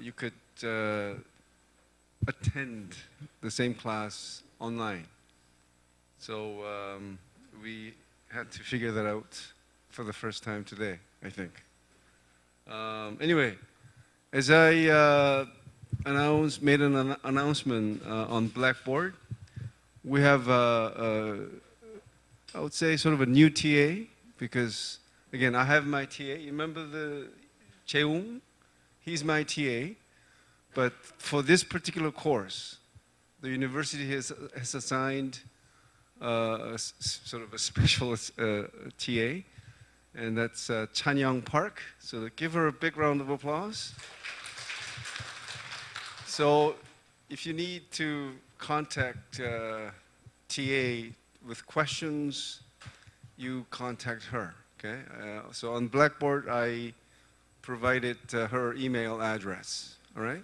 you could attend the same class online. So we had to figure that out for the first time today, I think. Anyway, as I made an announcement on Blackboard, we have, I would say, sort of a new TA, because, again, I have my TA. You remember the Jaeung? He's my TA. But for this particular course, the university has assigned sort of a special TA, and that's Chanyoung Park. So give her a big round of applause. So if you need to contact TA with questions, you contact her, okay? So on Blackboard, I provided her email address, all right?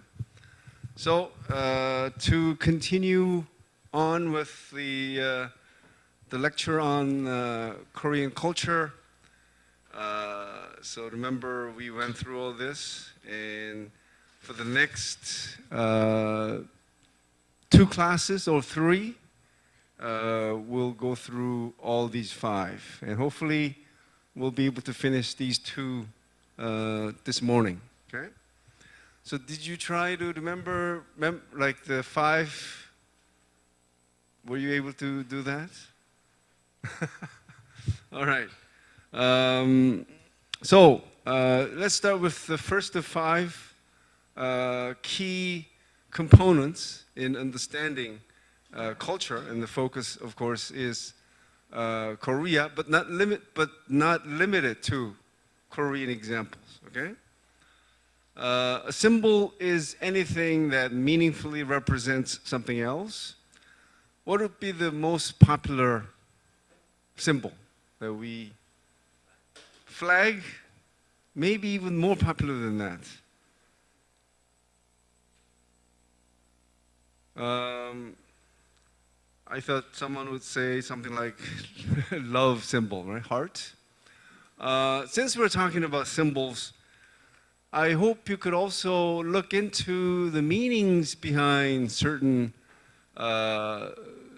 So to continue on with the lecture on Korean culture, so remember we went through all this, and for the next 2 classes or 3, we'll go through all these 5, and hopefully we'll be able to finish these 2 this morning, okay? So did you try to remember like the 5? Were you able to do that? All right. So let's start with the first of 5 key components in understanding culture, and the focus, of course, is Korea, but not limited to Korean examples. Okay. A symbol is anything that meaningfully represents something else. What would be the most popular symbol that we? Flag? Maybe even more popular than that. I thought someone would say something like love symbol, right? Heart. Since we're talking about symbols, I hope you could also look into the meanings behind certain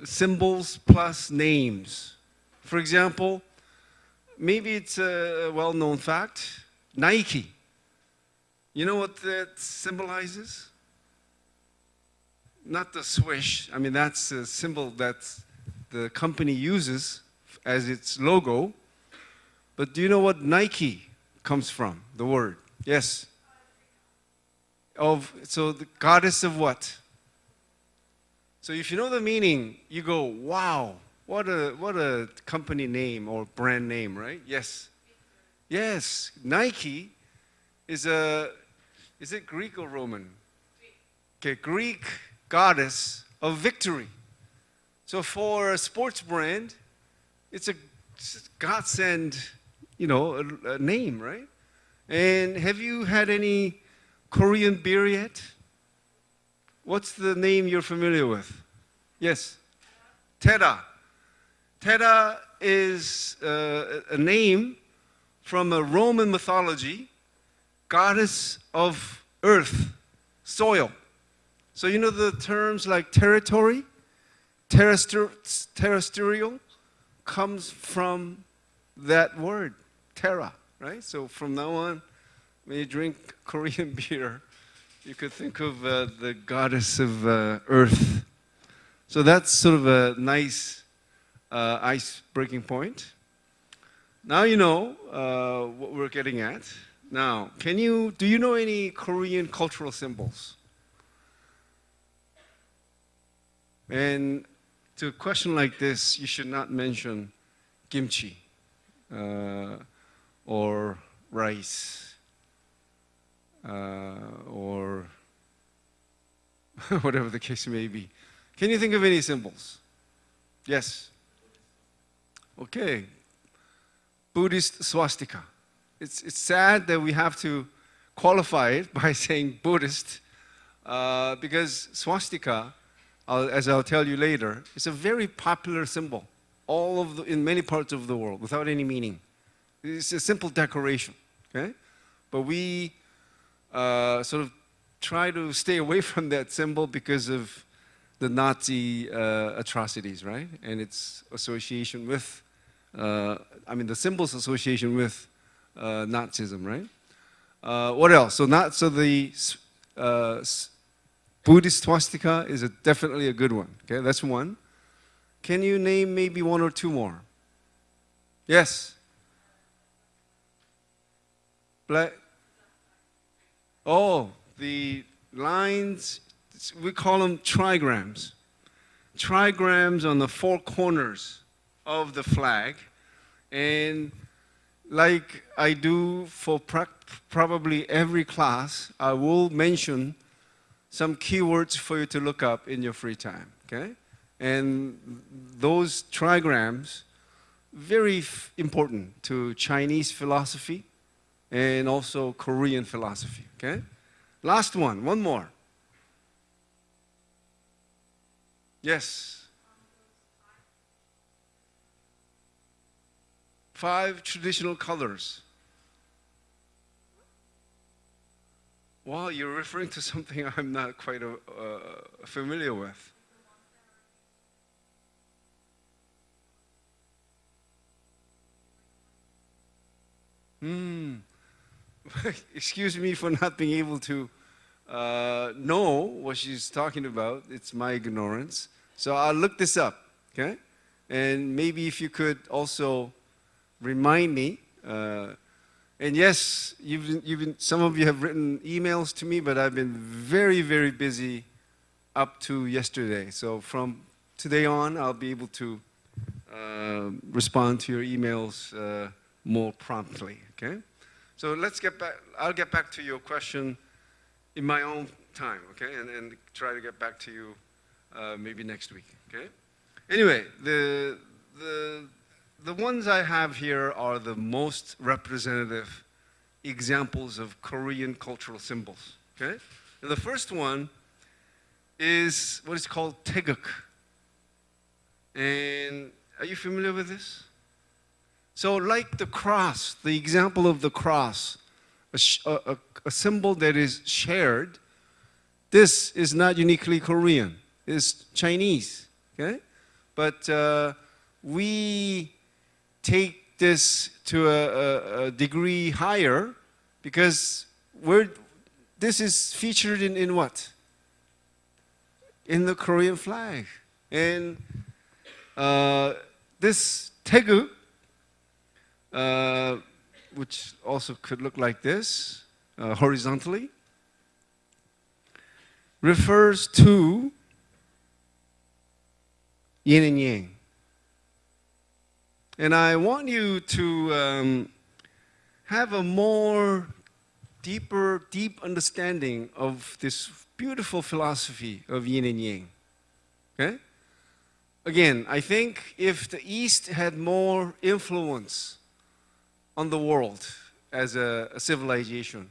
symbols plus names. For example, maybe it's a well-known fact, Nike. You know what that symbolizes? Not the swish. I mean, that's a symbol that the company uses as its logo. But do you know what Nike comes from, the word? Yes. So the goddess of what? So if you know the meaning, you go, wow, what a company name or brand name, right? Yes. Yes, Nike is it Greek or Roman? Okay, Greek goddess of victory. So for a sports brand, it's a godsend, a name, right? And have you had any Korean beer yet? What's the name you're familiar with? Yes? Tera. Tera is a name from a Roman mythology, goddess of earth, soil. So you know the terms like territory, terrestrial, comes from that word, Terra, right? So from now on, when you drink Korean beer, you could think of the goddess of earth. So that's sort of a nice ice-breaking point. Now you know what we're getting at. Now, do you know any Korean cultural symbols? And to a question like this, you should not mention kimchi or rice or whatever the case may be. Can you think of any symbols? Yes. Okay. Buddhist swastika. It's sad that we have to qualify it by saying Buddhist because swastika, as I'll tell you later, is a very popular symbol in many parts of the world without any meaning. It's a simple decoration, okay? But we sort of try to stay away from that symbol because of the Nazi atrocities, right? And its association with, the symbol's association with Nazism, right? What else? So the Buddhist swastika is definitely a good one. Okay, that's one. Can you name maybe one or two more? Yes. Black. Oh, the lines, we call them trigrams. Trigrams on the four corners of the flag. And like I do for probably every class, I will mention some keywords for you to look up in your free time, okay? And those trigrams, very important to Chinese philosophy and also Korean philosophy, okay? Last one more. Yes. 5 traditional colors. Well, you're referring to something I'm not quite familiar with. Excuse me for not being able to know what she's talking about. It's my ignorance. So I'll look this up, okay? And maybe if you could also remind me. And yes, some of you have written emails to me, but I've been very, very busy up to yesterday. So from today on, I'll be able to respond to your emails more promptly, okay? So let's get back, I'll get back to your question in my own time, okay? And try to get back to you maybe next week, okay? Anyway, the ones I have here are the most representative examples of Korean cultural symbols, okay? And the first one is what is called taeguk. And are you familiar with this? So like the cross, the example of the cross, a symbol that is shared, this is not uniquely Korean, it's Chinese, okay? But we take this to a degree higher because this is featured in what? In the Korean flag. And this taeguk, which also could look like this, horizontally, refers to yin and yang. And I want you to have a more deep understanding of this beautiful philosophy of yin and yang. Okay? Again, I think if the East had more influence on the world as a civilization,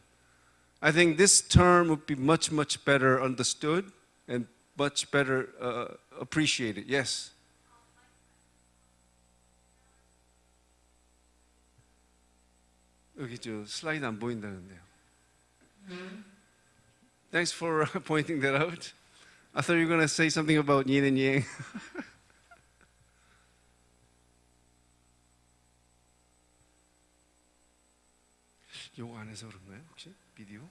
I think this term would be much, much better understood and much better appreciated. Yes? 여기 저 슬라이드 안 보인다는데요. Thanks for pointing that out. I thought you were going to say something about yin and yang. 요거 안에서 그런가요? 혹시 비디오?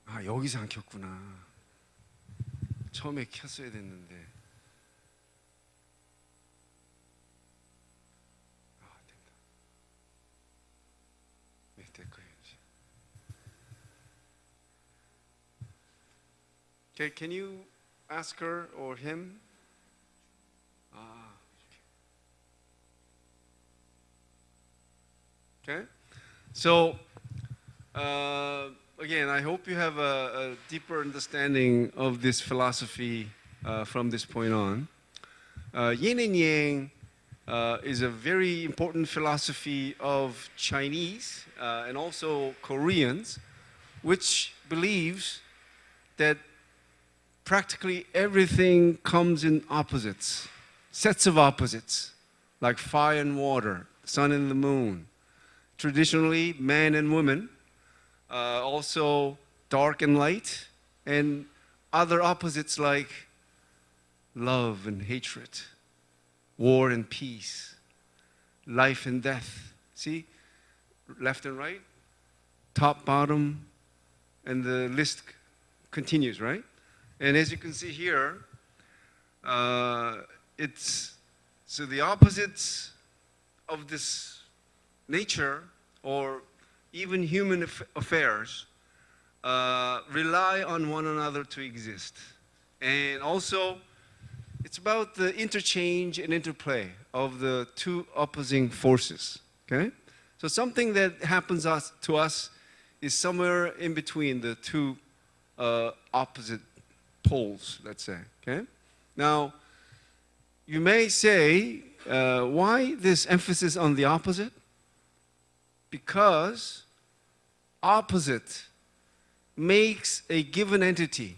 아, 여기서 안 켰구나. 처음에 켰어야 됐는데. 아, 된다. 네, 될 거예요, 이제. Okay, can you ask her or him? Okay, so again, I hope you have a deeper understanding of this philosophy from this point on. Yin and Yang is a very important philosophy of Chinese and also Koreans, which believes that practically everything comes in opposites, sets of opposites, like fire and water, sun and the moon. Traditionally, man and woman, also dark and light, and other opposites like love and hatred, war and peace, life and death. See, left and right, top, bottom, and the list continues, right? And as you can see here, it's so the opposites of this nature or even human affairs rely on one another to exist. And also, it's about the interchange and interplay of the two opposing forces, okay? So something that happens to us is somewhere in between the two opposite poles, let's say, okay? Now, you may say, why this emphasis on the opposite? Because opposite makes a given entity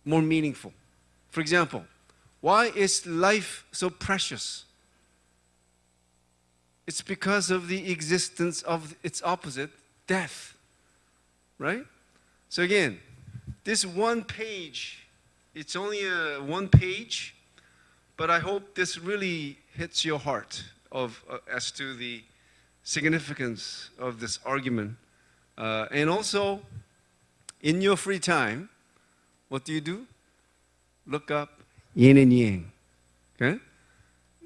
more meaningful. For example, why is life so precious? It's because of the existence of its opposite, death, right? So again, this one page, it's only a one page, but I hope this really hits your heart as to the significance of this argument. And also, in your free time, what do? Look up yin and yang, okay?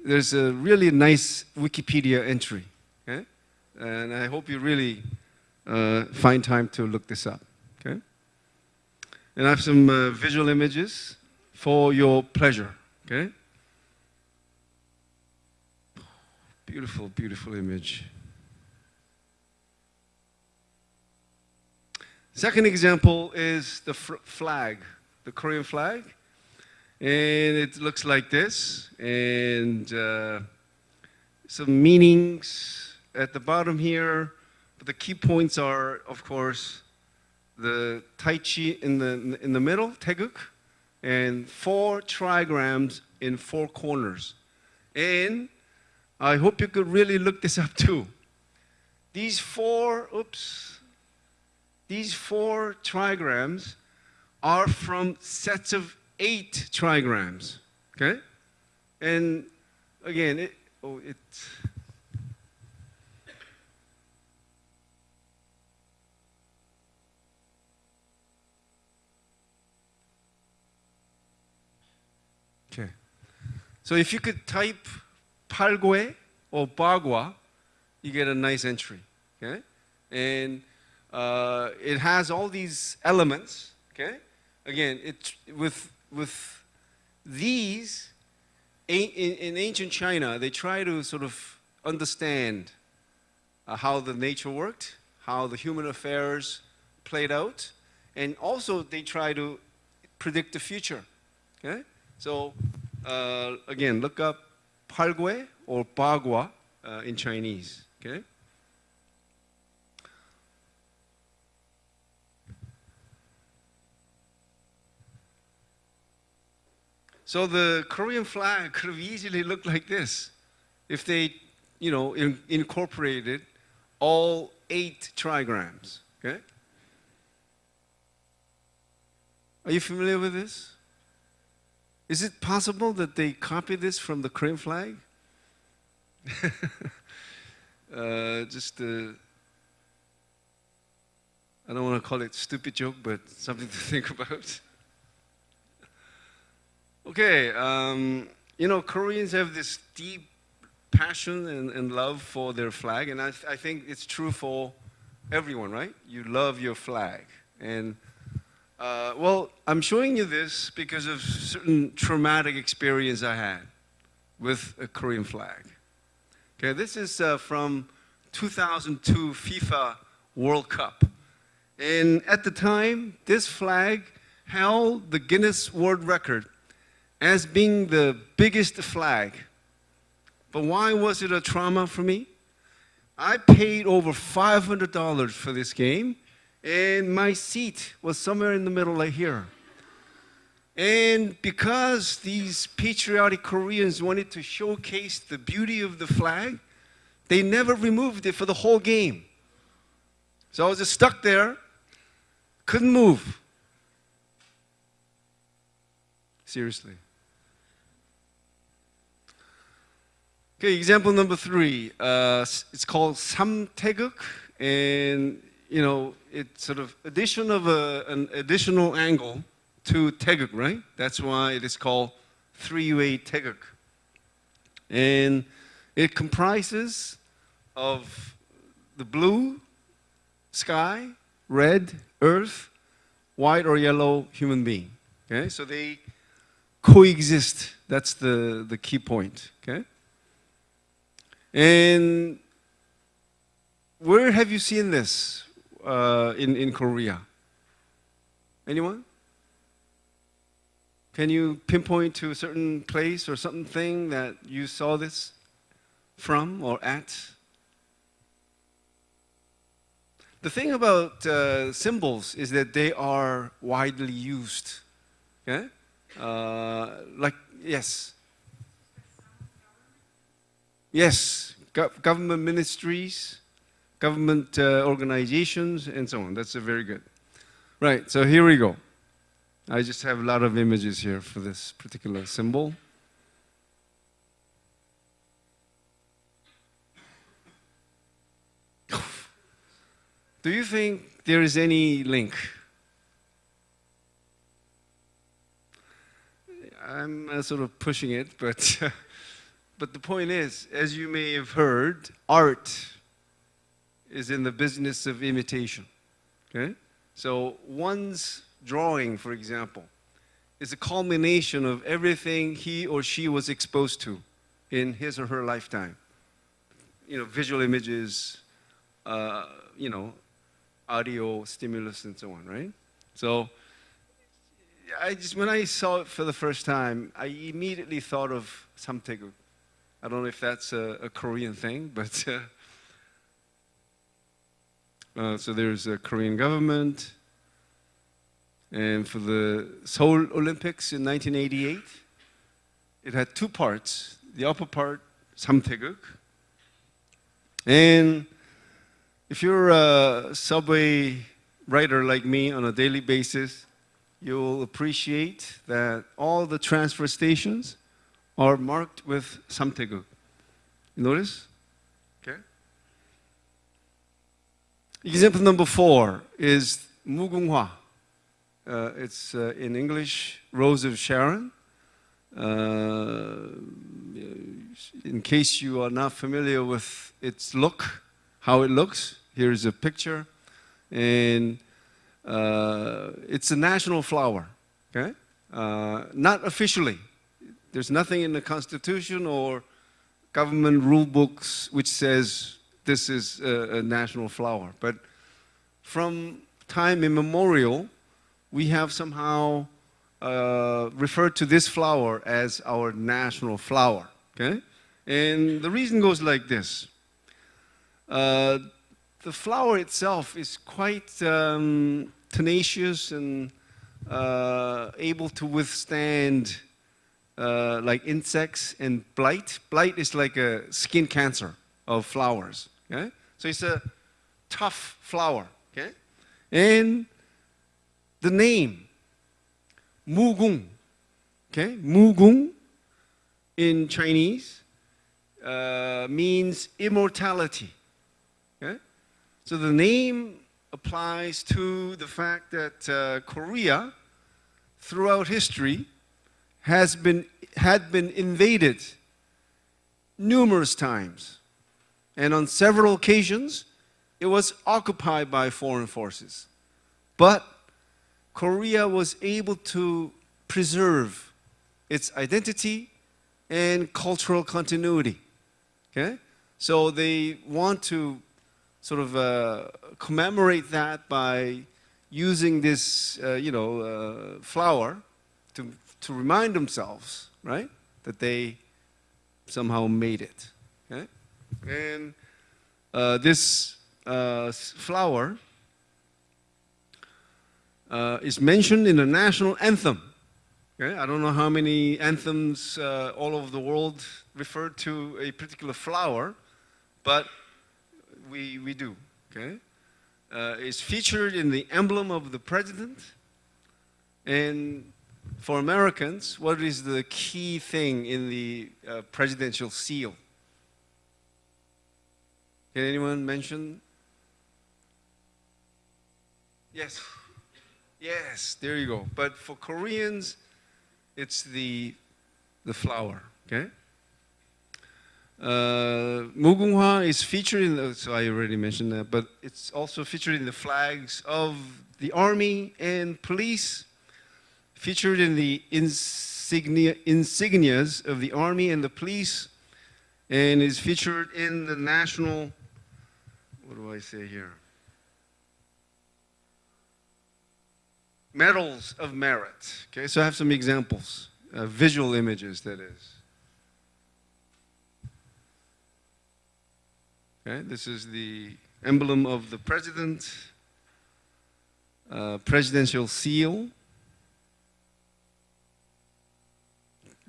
There's a really nice Wikipedia entry, okay? And I hope you really find time to look this up, okay? And I have some visual images for your pleasure, okay? Beautiful, beautiful image. Second example is the flag, the Korean flag. And it looks like this. And some meanings at the bottom here. But the key points are, of course, the Tai Chi in the middle, Taeguk, and 4 trigrams in 4 corners. And I hope you could really look this up too. These 4 trigrams are from sets of 8 trigrams, okay? And again, okay. So if you could type 팔gue or bagua, you get a nice entry, okay? And it has all these elements, okay? Again, with these, in ancient China, they try to sort of understand how the nature worked, how the human affairs played out, and also they try to predict the future, okay? So, again, look up 팔gue or bagua in Chinese, okay? So the Korean flag could have easily looked like this if they, incorporated all 8 trigrams, okay? Are you familiar with this? Is it possible that they copied this from the Korean flag? I don't want to call it stupid joke, but something to think about. Okay, Koreans have this deep passion and love for their flag, and I think it's true for everyone, right? You love your flag. And, well, I'm showing you this because of certain traumatic experience I had with a Korean flag. Okay, this is from 2002 FIFA World Cup. And at the time, this flag held the Guinness World Record as being the biggest flag. But why was it a trauma for me? I paid over $500 for this game, and my seat was somewhere in the middle right here. And because these patriotic Koreans wanted to showcase the beauty of the flag, they never removed it for the whole game. So I was just stuck there, couldn't move. Seriously. Okay, example number 3. It's called samtaeguk, and it's sort of addition of an additional angle to taeguk, right? That's why it is called three-way taeguk. And it comprises of the blue sky, red earth, white or yellow human being. Okay, so they coexist. That's the key point. Okay. And where have you seen this in Korea? Anyone? Can you pinpoint to a certain place or something that you saw this from or at? The thing about symbols is that they are widely used. Okay? Yes. Yes, government ministries, government organizations, and so on. That's very good. Right, so here we go. I just have a lot of images here for this particular symbol. Do you think there is any link? I'm sort of pushing it, but but the point is, as you may have heard, art is in the business of imitation. Okay? So one's drawing, for example, is a culmination of everything he or she was exposed to in his or her lifetime. Visual images, audio stimulus, and so on, right? So when I saw it for the first time, I immediately thought of samtaeguk. I don't know if that's a Korean thing, but so there's a Korean government, and for the Seoul Olympics in 1988, it had 2 parts. The upper part, samtaeguk, and if you're a subway rider like me on a daily basis, you'll appreciate that all the transfer stations are marked with samtaeguk. You notice? Okay. Example number 4 is 무궁화. It's in English, Rose of Sharon. In case you are not familiar with its look, how it looks, here's a picture, and it's a national flower. Okay, not officially. There's nothing in the Constitution or government rule books which says this is a national flower. But from time immemorial, we have somehow referred to this flower as our national flower. Okay, and the reason goes like this. The flower itself is quite tenacious and able to withstand like insects and blight. Blight is like a skin cancer of flowers. Okay? So it's a tough flower. Okay? And the name, 무궁, okay? 무궁 in Chinese means immortality. Okay? So the name applies to the fact that Korea, throughout history, had been invaded numerous times. And on several occasions, it was occupied by foreign forces. But Korea was able to preserve its identity and cultural continuity. Okay? So they want to sort of commemorate that by using this, flower to remind themselves, right, that they somehow made it. Okay? And this flower is mentioned in the national anthem. Okay? I don't know how many anthems all over the world refer to a particular flower, but we do. Okay? is featured in the emblem of the president. And for Americans, what is the key thing in the presidential seal? Can anyone mention? Yes. Yes, there you go. But for Koreans, it's the flower, okay? Mugunghwa is featured in the, so I already mentioned that, but it's also featured in the flags of the army and police, featured in the insignias of the army and the police, and is featured in the national, what do I say here? Medals of merit. Okay, so I have some examples, visual images, that is. Okay, this is the emblem of the president, presidential seal,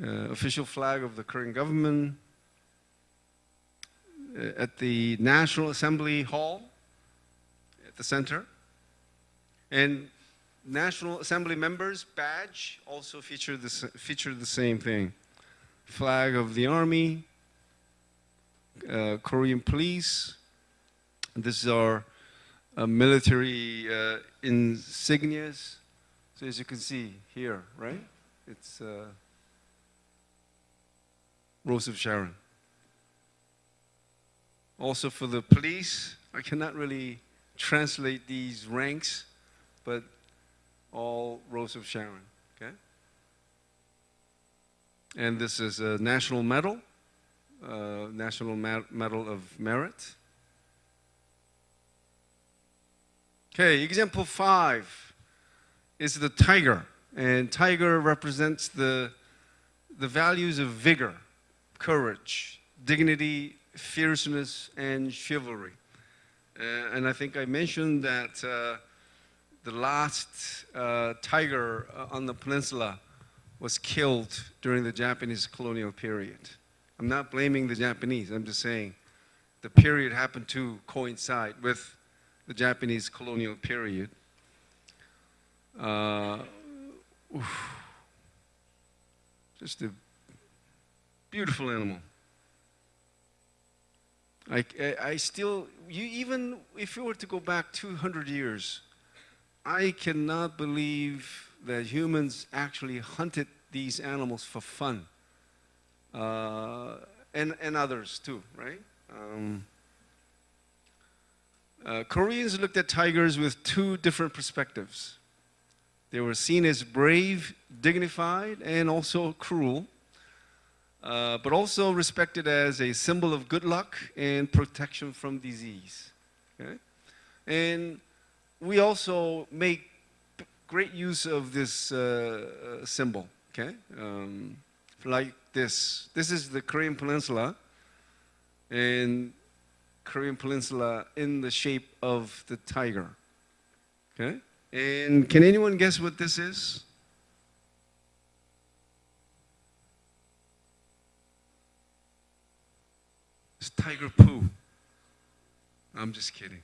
official flag of the current government, at the National Assembly Hall, at the center, and National Assembly members' badge also featured the same thing. Flag of the army, Korean police. These are military insignias. So as you can see here, right? It's Rose of Sharon. Also for the police, I cannot really translate these ranks, but all Rose of Sharon, okay? And this is a national medal, National Medal of Merit. Okay, example 5 is the tiger. And tiger represents the values of vigor, courage, dignity, fierceness, and chivalry. And I think I mentioned that the last tiger on the peninsula was killed during the Japanese colonial period. I'm not blaming the Japanese, I'm just saying the period happened to coincide with the Japanese colonial period. Just a beautiful animal. I still, even if you were to go back 200 years, I cannot believe that humans actually hunted these animals for fun. And others too, right? Koreans looked at tigers with 2 different perspectives. They were seen as brave, dignified, and also cruel, but also respected as a symbol of good luck and protection from disease. Okay? And we also make great use of this symbol. Okay? Like this. This is the Korean Peninsula, and Korean Peninsula in the shape of the tiger. Okay? And can anyone guess what this is? It's tiger poo. I'm just kidding.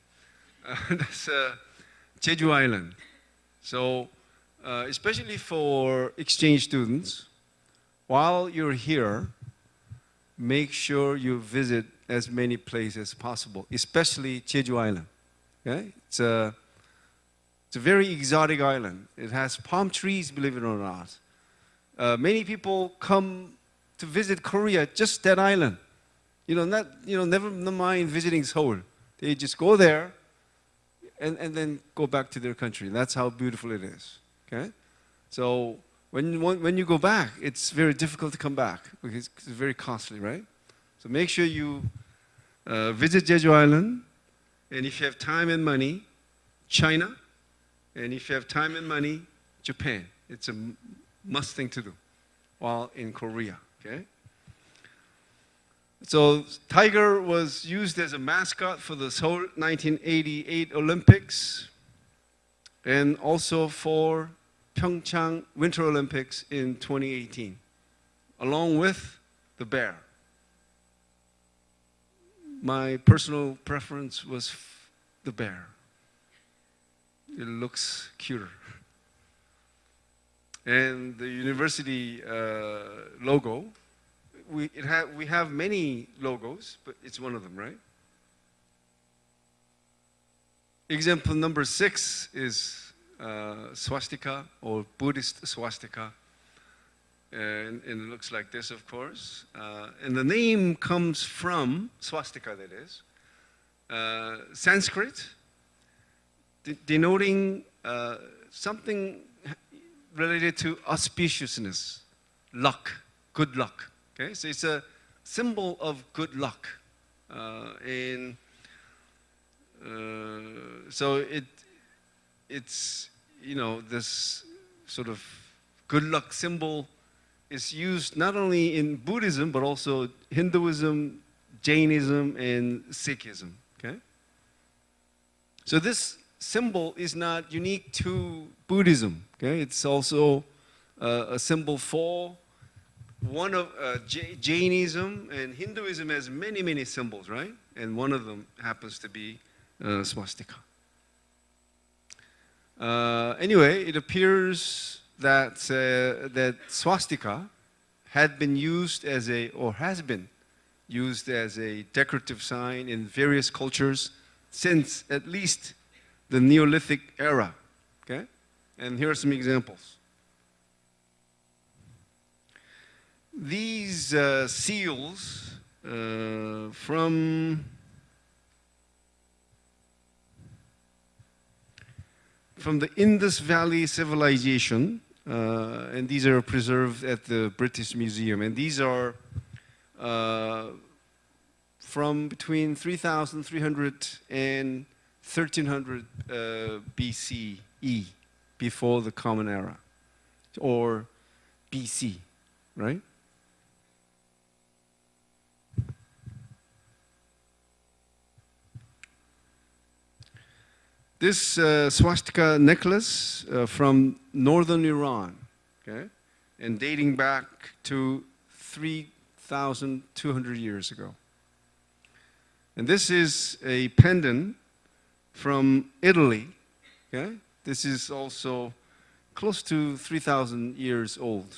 That's Jeju Island. So, especially for exchange students, while you're here, make sure you visit as many places as possible, especially Jeju Island. Okay? It's a very exotic island. It has palm trees, believe it or not. Many people come to visit Korea, just that island. Never mind visiting Seoul. They just go there and then go back to their country. That's how beautiful it is. Okay? So when you go back, it's very difficult to come back because it's very costly, right? So make sure you visit Jeju Island, and if you have time and money, China, and if you have time and money, Japan. It's a must thing to do while in Korea, okay? So tiger was used as a mascot for the Seoul 1988 Olympics and also for Pyeongchang Winter Olympics in 2018, along with the bear. My personal preference was the bear. It looks cuter. And the university logo, we have many logos, but it's one of them, right? Example number 6 is swastika or Buddhist swastika. And it looks like this, of course. And the name comes from swastika, that is, Sanskrit, denoting something related to auspiciousness, luck, good luck. Okay, so it's a symbol of good luck, and so it's this sort of good luck symbol is used not only in Buddhism but also Hinduism, Jainism, and Sikhism. Okay, so this symbol is not unique to Buddhism. Okay, it's also a symbol for one of Jainism, and Hinduism has many symbols, right? And one of them happens to be swastika. Anyway, it appears that that swastika had been used as has been used as a decorative sign in various cultures since at least the Neolithic era. Okay, and here are some examples. These seals from the Indus Valley civilization, and these are preserved at the British Museum, and these are from between 3,300 and 1300 BCE, before the Common Era, or BC, right? This swastika necklace from northern Iran, okay, and dating back to 3,200 years ago. And this is a pendant from Italy, okay? This is also close to 3,000 years old.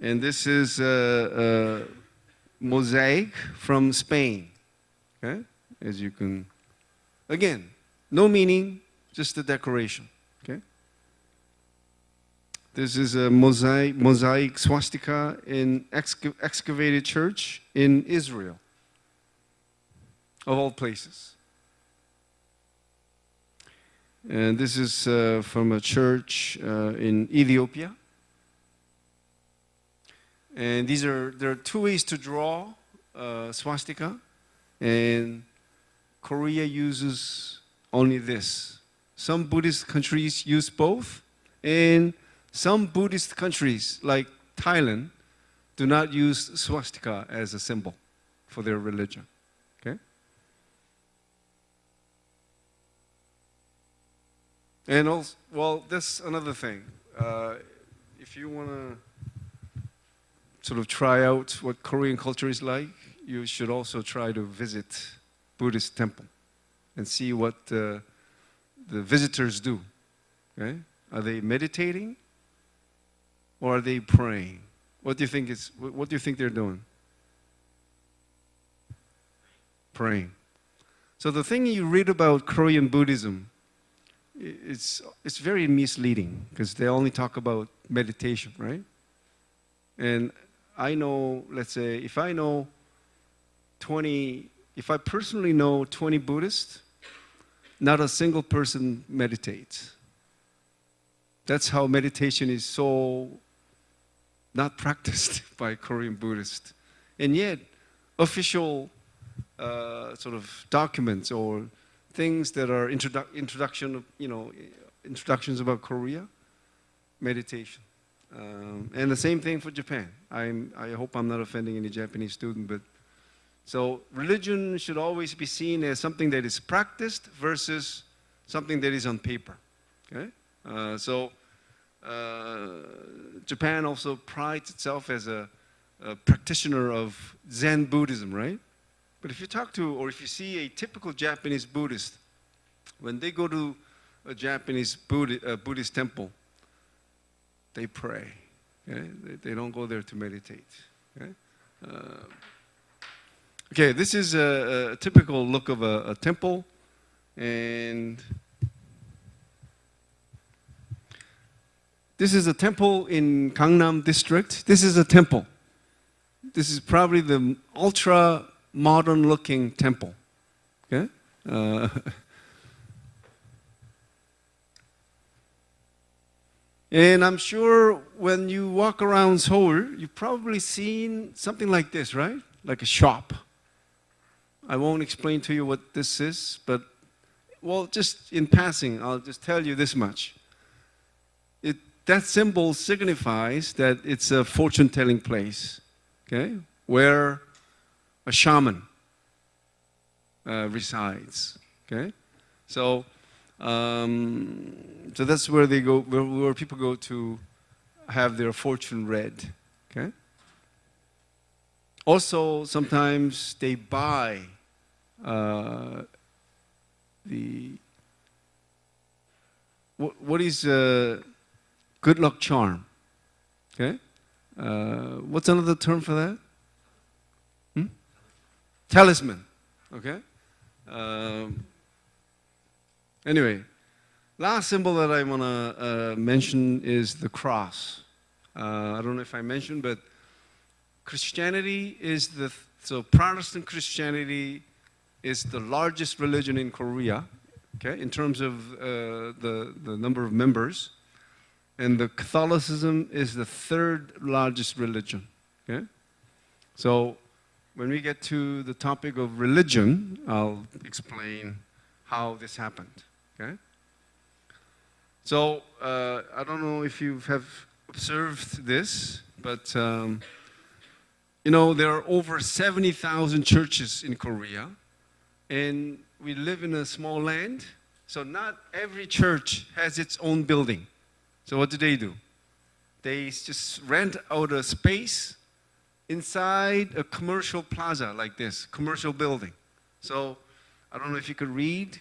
And this is a mosaic from Spain, okay? As you can, again, no meaning, just a decoration, okay? This is a mosaic swastika in excavated church in Israel, of all places. And this is from a church in Ethiopia. And there are two ways to draw swastika, and Korea uses only this. Some Buddhist countries use both, and some Buddhist countries, like Thailand, do not use swastika as a symbol for their religion. Okay? And also, well, that's another thing. If you want to sort of try out what Korean culture is like, you should also try to visit Buddhist temple and see what the visitors do. Okay? Are they meditating or are they praying? What do you think they're doing? Praying. So the thing you read about Korean Buddhism, it's very misleading because they only talk about meditation, right? And I know, let's say, if I personally know 20 Buddhists, not a single person meditates. That's how meditation is so not practiced by Korean Buddhists. And yet, official sort of documents or things that are introductions about Korea, meditation. And the same thing for Japan. I hope I'm not offending any Japanese student, but so religion should always be seen as something that is practiced versus something that is on paper. Okay? Japan also prides itself as a practitioner of Zen Buddhism, right? But if you talk to, or if you see a typical Japanese Buddhist, When they go to a Japanese Buddhist temple, they pray. Okay? They don't go there to meditate. Okay, okay, this is a typical look of a temple, and this is a temple in Gangnam district. This is a temple. This is probably the ultra modern looking temple. Okay? And I'm sure when you walk around Seoul, you've probably seen something like this, right? Like a shop. I won't explain to you what this is, but, well, just in passing, I'll just tell you this much. That symbol signifies that it's a fortune-telling place, okay, where a shaman resides, okay? So that's where they go, where people go to have their fortune read, okay? Also, sometimes they buy what is good luck charm, okay? What's another term for that? Talisman, okay? Anyway, last symbol that I want to mention is the cross. I don't know if I mentioned, but Christianity is so Protestant Christianity is the largest religion in Korea, okay, in terms of the number of members. And the Catholicism is the third largest religion, okay? So when we get to the topic of religion, I'll explain how this happened, okay? So I don't know if you have observed this, but you know, there are over 70,000 churches in Korea, and we live in a small land, so not every church has its own building. So what do? They just rent out a space inside a commercial plaza like this, commercial building. So I don't know if you could read,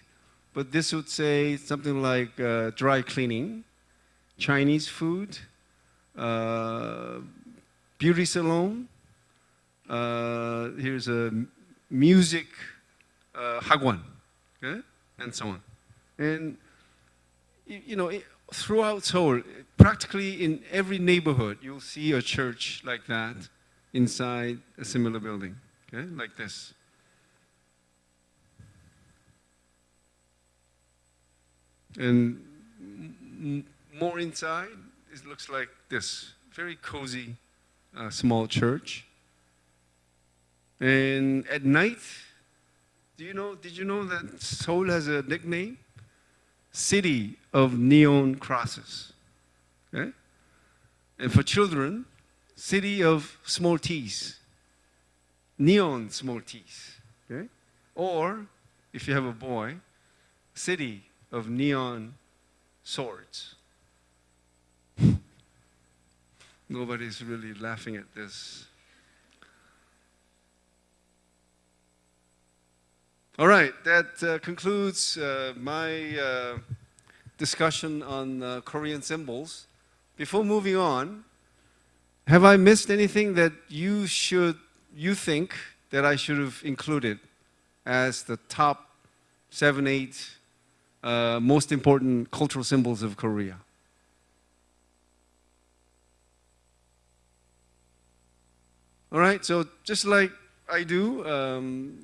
but this would say something like dry cleaning, Chinese food, beauty salon, here's a music hagwon, okay? And so on. And you know, throughout Seoul, practically in every neighborhood, you'll see a church like that inside a similar building, okay, like this. And more inside, it looks like this, very cozy, small church. And at night, did you know that Seoul has a nickname? City of Neon Crosses, okay? And for children, City of Small T's, Neon Small T's, okay? Or, if you have a boy, City of Neon Swords. Nobody's really laughing at this. All right, that concludes my discussion on Korean symbols. Before moving on, have I missed anything that you think that I should have included as the top 7, 8 most important cultural symbols of Korea? All right, so just like I do,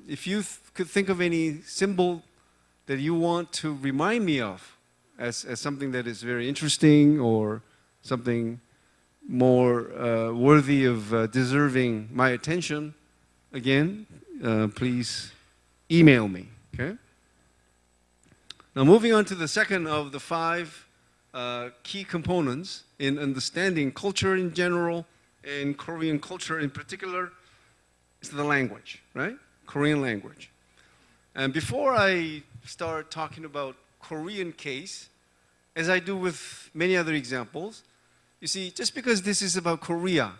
if you could think of any symbol that you want to remind me of as something that is very interesting or something more worthy of deserving my attention, again, please email me, okay? Now moving on to the second of the 5 key components in understanding culture in general and Korean culture in particular is the language, right? Korean language. And before I start talking about Korean case, as I do with many other examples, you see, just because this is about Korea,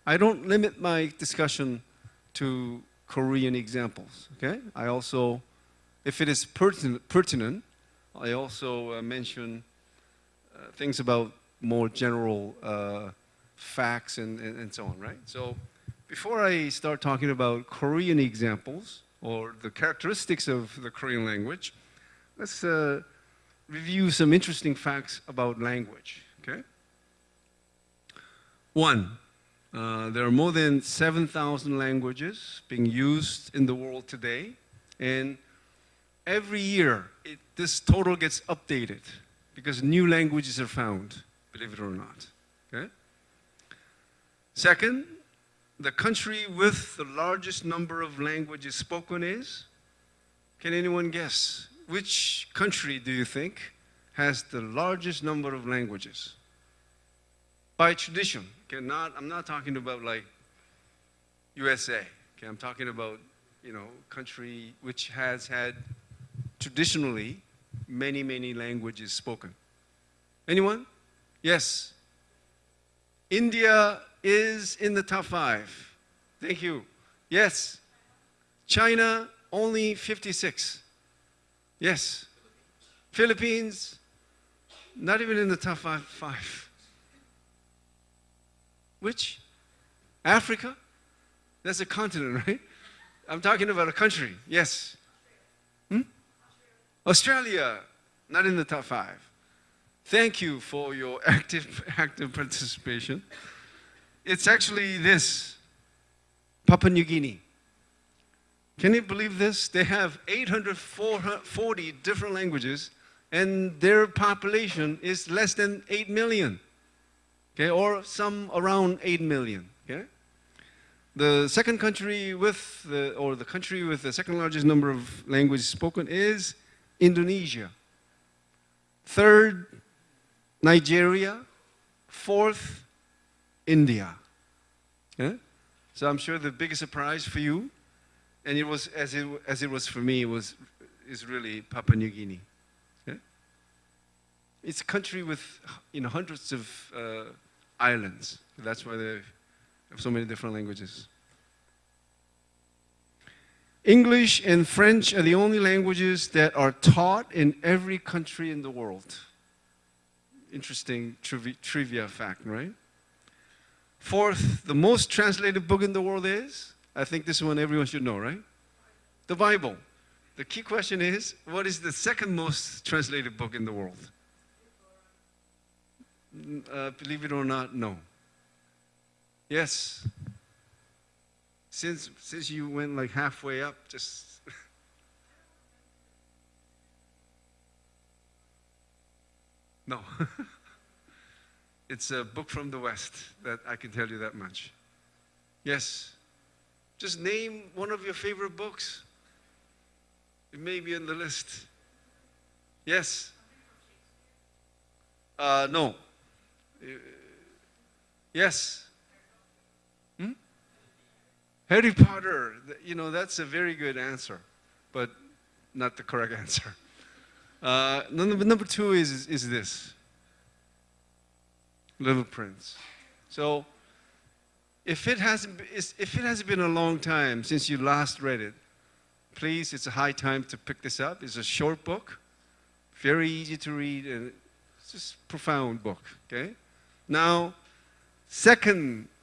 I don't limit my discussion to Korean examples, okay? I also, if it is pertinent, I also mention things about more general facts and so on, right? So before I start talking about Korean examples or the characteristics of the Korean language, let's review some interesting facts about language, okay? One, there are more than 7,000 languages being used in the world today, and every year this total gets updated because new languages are found, believe it or not, okay? Second, the country with the largest number of languages spoken is? Can anyone guess? Which country do you think has the largest number of languages? By tradition. Okay, I'm not talking about like USA. Okay, I'm talking about, country which has had traditionally many languages spoken. Anyone? Yes. India is in the top 5. Thank you. Yes. China, only 56. Yes. Philippines, not even in the top five. Which? Africa? That's a continent, right? I'm talking about a country. Yes. Australia, not in the top 5. Thank you for your active participation. It's actually this, Papua New Guinea. Can you believe this? They have 840 different languages, and their population is less than 8 million, okay, or some around 8 million, okay? The second country with the country with the second largest number of languages spoken is Indonesia. Third, Nigeria. Fourth, India. Yeah? So I'm sure the biggest surprise for you, and it was as it was for me, is really Papua New Guinea. Yeah? It's a country with hundreds of islands. That's why they have so many different languages. English and French are the only languages that are taught in every country in the world. Interesting trivia fact, right? Fourth, the most translated book in the world is? I think this one everyone should know, right? The Bible. The key question is, what is the second most translated book in the world? Believe it or not, no. Yes. Since you went like halfway up, just no. It's a book from the West, that I can tell you that much. Yes. Just name one of your favorite books. It may be on the list. Yes. No. Yes. Harry Potter. That's a very good answer, but not the correct answer. Number 2 is this. Little Prince. So, if it hasn't been a long time since you last read it, please, it's a high time to pick this up. It's a short book, very easy to read, and it's just a profound book. Okay. Now, third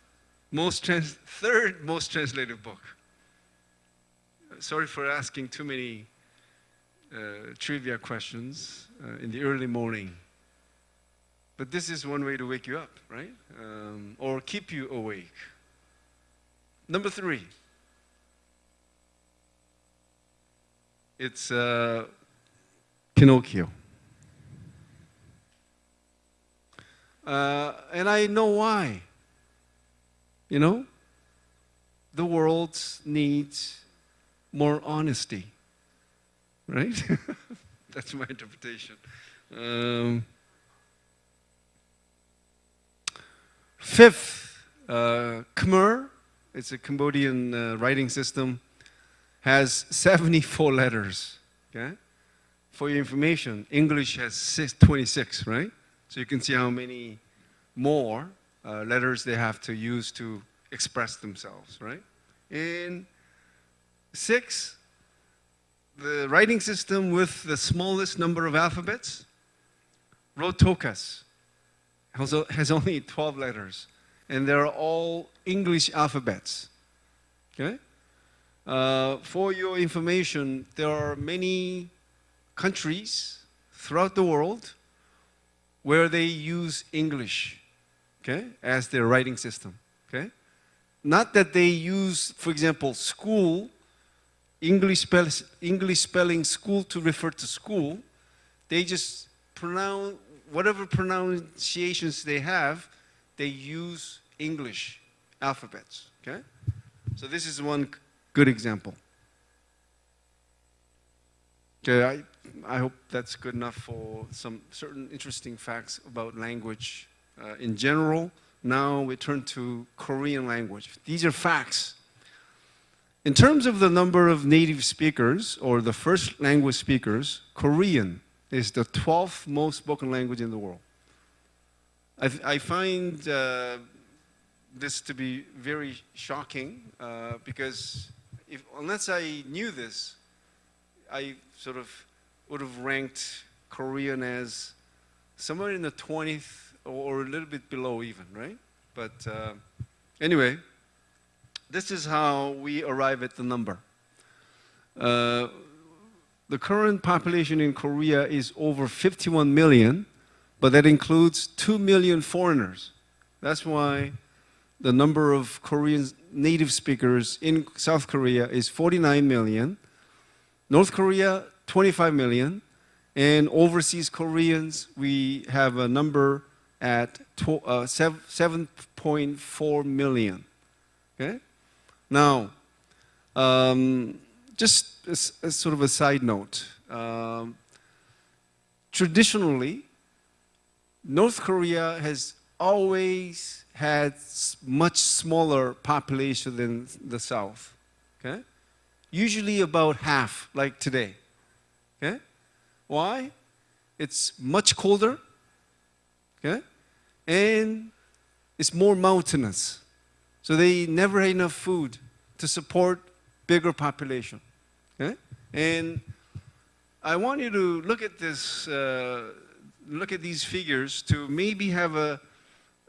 most translated book. Sorry for asking too many trivia questions in the early morning. But this is one way to wake you up, right? Or keep you awake. Number 3. It's Pinocchio. And I know why. The world needs more honesty, right? That's my interpretation. Fifth, Khmer, it's a Cambodian writing system, has 74 letters, okay? For your information, English has 26, right? So you can see how many more letters they have to use to express themselves, right? And 6, the writing system with the smallest number of alphabets, Rotokas, has only 12 letters, and they're all English alphabets. Okay? For your information, there are many countries throughout the world where they use English, okay, as their writing system. Okay? Not that they use, for example, school, English spelling school to refer to school. They just pronounce, whatever pronunciations they have, they use English alphabets. Okay? So this is one good example. Okay, I hope that's good enough for some certain interesting facts about language in general. Now we turn to Korean language. These are facts. In terms of the number of native speakers, or the first language speakers, Korean is the 12th most spoken language in the world. I find this to be very shocking because unless I knew this, I sort of would have ranked Korean as somewhere in the 20th or a little bit below even, right? But anyway, this is how we arrive at the number. The current population in Korea is over 51 million, but that includes 2 million foreigners. That's why the number of Korean native speakers in South Korea is 49 million, North Korea 25 million, and overseas Koreans, we have a number at 7.4 million. Okay? Now, just as sort of a side note, traditionally, North Korea has always had much smaller population than the South. Okay? Usually about half, like today. Okay? Why? It's much colder, okay? And it's more mountainous. So they never had enough food to support bigger population. Okay? And I want you to look at this, look at these figures to maybe have an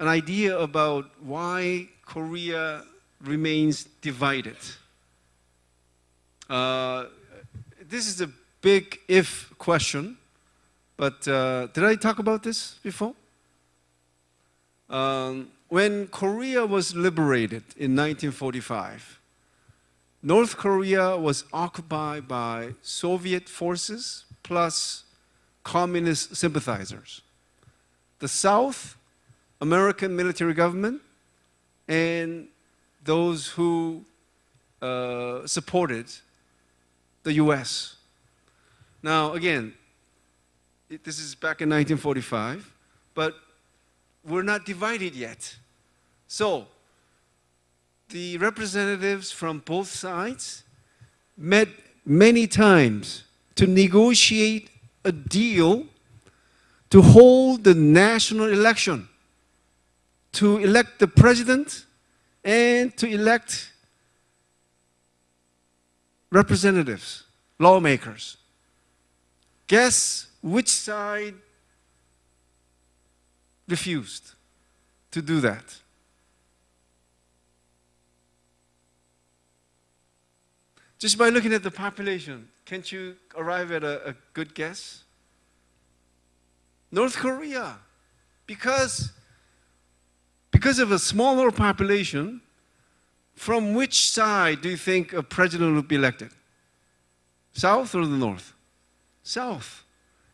idea about why Korea remains divided. This is a big if question, but did I talk about this before? When Korea was liberated in 1945, North Korea was occupied by Soviet forces plus communist sympathizers. The South, American military government, and those who supported the US. Now, again, this is back in 1945, but we're not divided yet. So, the representatives from both sides met many times to negotiate a deal to hold the national election, to elect the president and to elect representatives, lawmakers. Guess which side refused to do that? Just by looking at the population, can't you arrive at a good guess? North Korea. Because of a smaller population, from which side do you think a president will be elected? South or the North? South.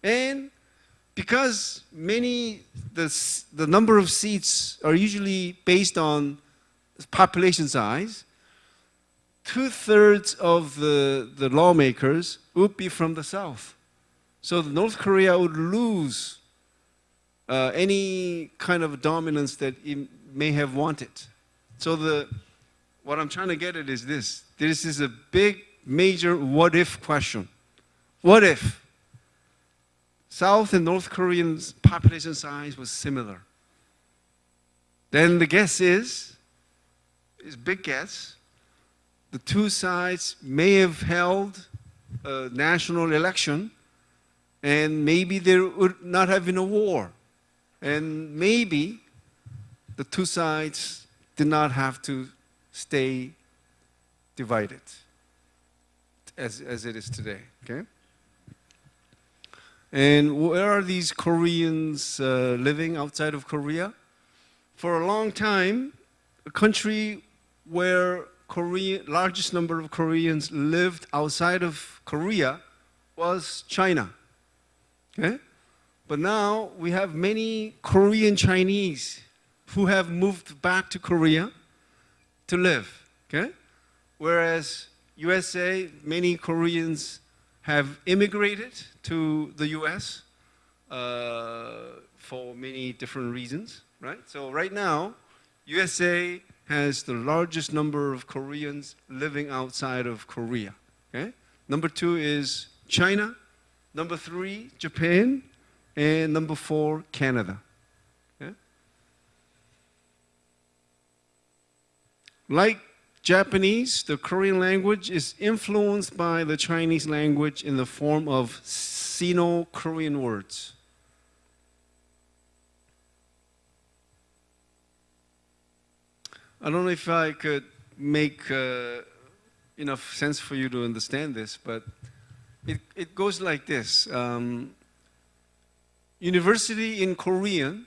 And because the number of seats are usually based on population size, 2/3 of the lawmakers would be from the South. So North Korea would lose any kind of dominance that it may have wanted. So what I'm trying to get at is this. This is a big, major what-if question. What if South and North Korean's population size was similar? Then the guess is big guess, the two sides may have held a national election, and maybe there would not have been a war. And maybe the two sides did not have to stay divided as it is today, okay? And where are these Koreans living outside of Korea? For a long time, a country where largest number of Koreans lived outside of Korea was China, okay? But now we have many Korean Chinese who have moved back to Korea to live, okay? Whereas USA, many Koreans have immigrated to the US for many different reasons, right? So right now, USA has the largest number of Koreans living outside of Korea, okay? Number 2 is China, number 3, Japan, and number 4, Canada. Okay? Like Japanese, the Korean language is influenced by the Chinese language in the form of Sino-Korean words. I don't know if I could make enough sense for you to understand this, but it goes like this. University in Korean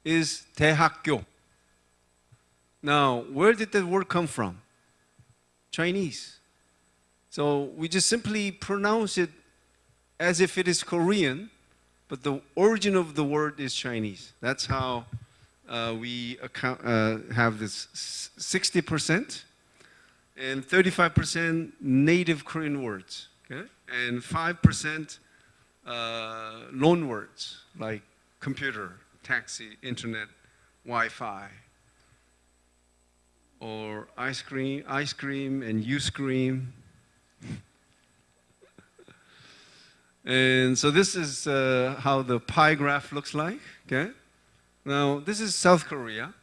is 대학교. Now, where did that word come from? Chinese. So we just simply pronounce it as if it is Korean, but the origin of the word is Chinese. That's how we have this 60% and 35% native Korean words, okay? And 5% loan words like computer, taxi, internet, Wi-Fi, or ice cream, and you scream. And so this is how the pie graph looks like, okay? Now, this is South Korea,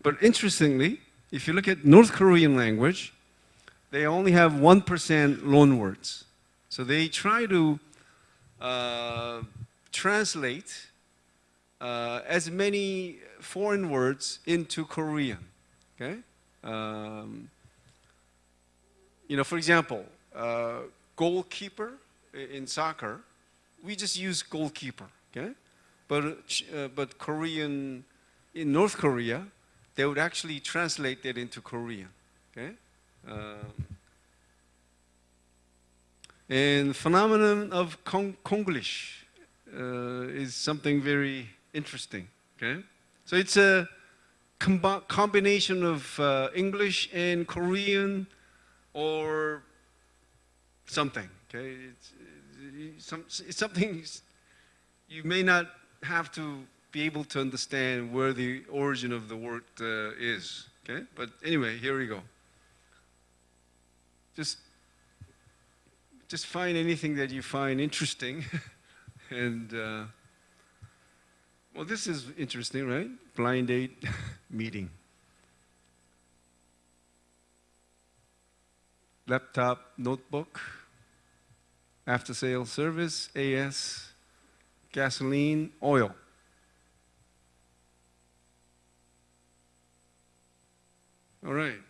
but interestingly, if you look at North Korean language, they only have 1% loan words. So they try to translate as many foreign words into Korean, okay? For example, goalkeeper in soccer, we just use goalkeeper, okay? But Korean, in North Korea, they would actually translate that into Korean, okay? And phenomenon of Konglish is something very interesting, okay? So it's a combination of English and Korean or something, okay? It's something you may not have to be able to understand where the origin of the word is, okay? But anyway, here we go. Just find anything that you find interesting. And, well, this is interesting, right? Blind date meeting. Laptop, notebook, after sale service, AS, gasoline, oil. All right.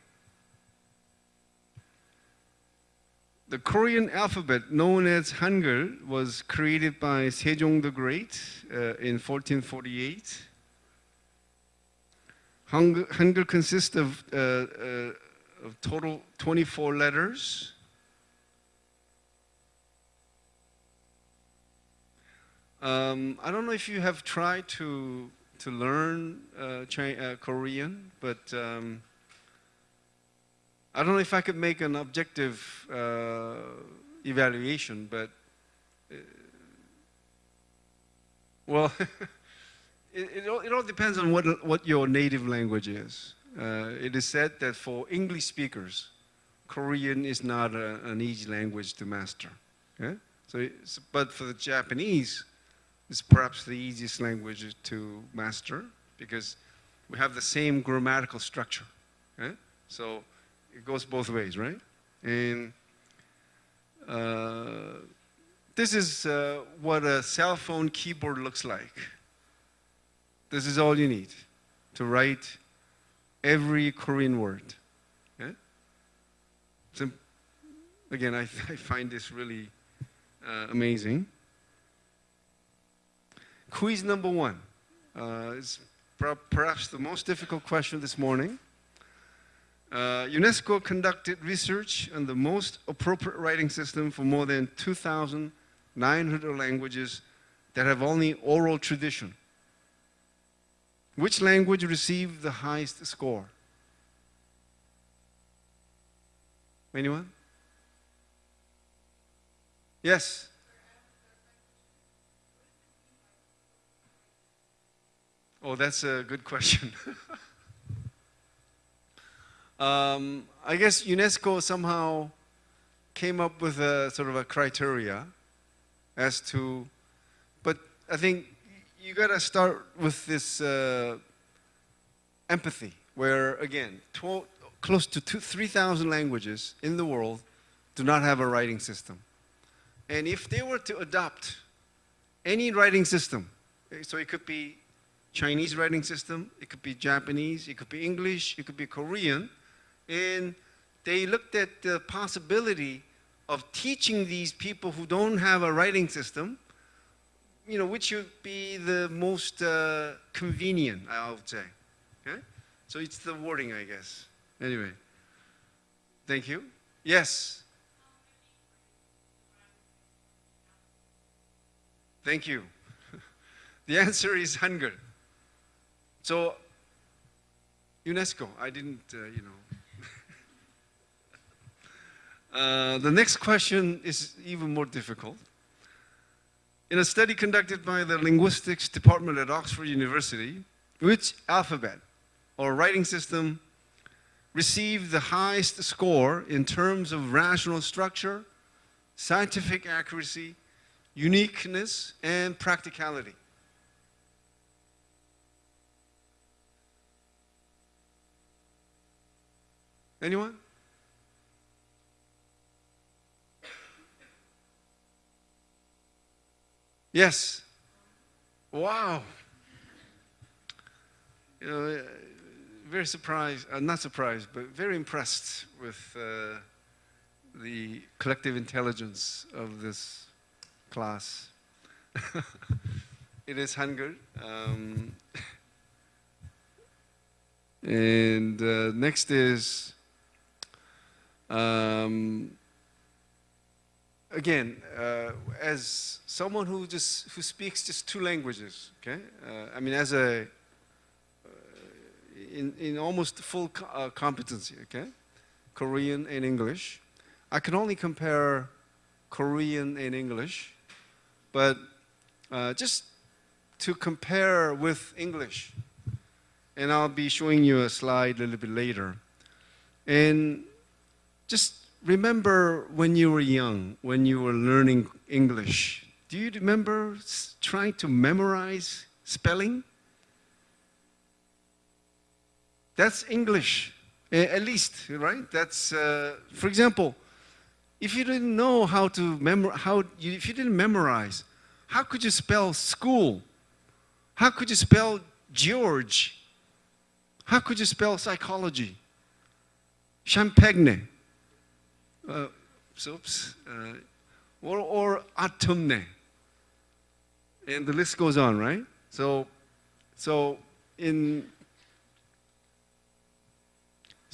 The Korean alphabet, known as Hangul, was created by Sejong the Great in 1448. Hangul consists of total 24 letters. I don't know if you have tried to learn Korean, but I don't know if I could make an objective evaluation, but well, it all depends on what your native language is. It is said that for English speakers, Korean is not an easy language to master. Okay? But for the Japanese, it's perhaps the easiest language to master because we have the same grammatical structure. Okay? So it goes both ways, right? And This is what a cell phone keyboard looks like. This is all you need to write every Korean word. Okay? So, again, I find this really amazing. Quiz number 1 is perhaps the most difficult question this morning. UNESCO conducted research on the most appropriate writing system for more than 2,900 languages that have only oral tradition. Which language received the highest score? Anyone? Yes. Oh, that's a good question. I guess UNESCO somehow came up with a sort of a criteria as to, but I think you got to start with this empathy, where again, close to 3,000 languages in the world do not have a writing system. And if they were to adopt any writing system, so it could be Chinese writing system, it could be Japanese, it could be English, it could be Korean, and they looked at the possibility of teaching these people who don't have a writing system, you know, which would be the most convenient, I would say. Okay? So it's the wording, I guess. Anyway, thank you. Yes. Thank you. The answer is Hangul. So, UNESCO, I didn't, you know. The next question is even more difficult. In a study conducted by the linguistics department at Oxford University, which alphabet or writing system received the highest score in terms of rational structure, scientific accuracy, uniqueness, and practicality? Anyone? Yes. Wow. You know, very surprised, not surprised, but very impressed with the collective intelligence of this class. It is Hangul. And next is, again, as someone who speaks just 2 languages, okay? I mean, as a in almost full competency, okay? Korean and English. I can only compare Korean and English, but just to compare with English, and I'll be showing you a slide a little bit later. And just remember when you were young, when you were learning English, do you remember trying to memorize spelling? That's English, at least, right? That's, for example, if you didn't know how to if you didn't memorize, how could you spell school? How could you spell George? How could you spell psychology? Champagne. Or autumne. And the list goes on, right? So